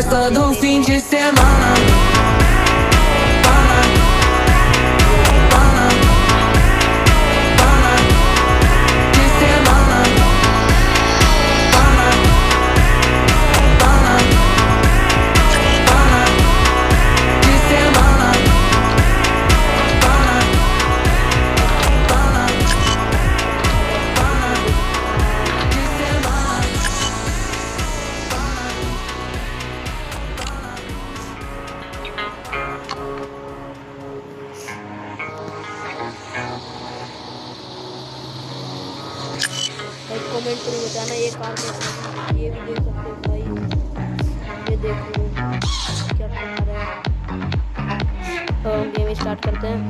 gosta do fim de semana. Comment करके बताना ये कार कैसी, ये भी देख सकते हो भाई, ये देखो क्या कार है। तो हम गेम स्टार्ट करते हैं।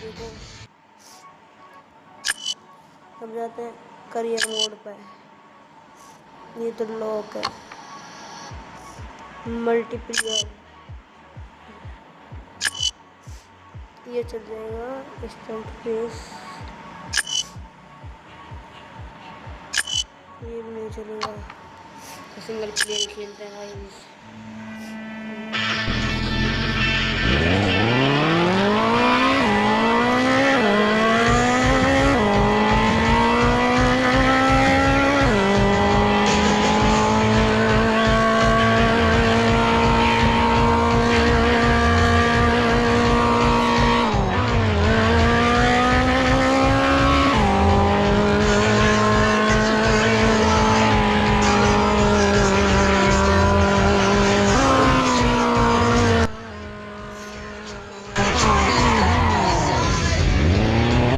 देखो अब जाते हैं करियर मोड पे। ये तो लॉक है, मल्टीप्लेयर ये चल जाएगा। स्टंट फेस ये भी नहीं चलेगा, तो सिंगल प्लेयर खेलते हैं भाई।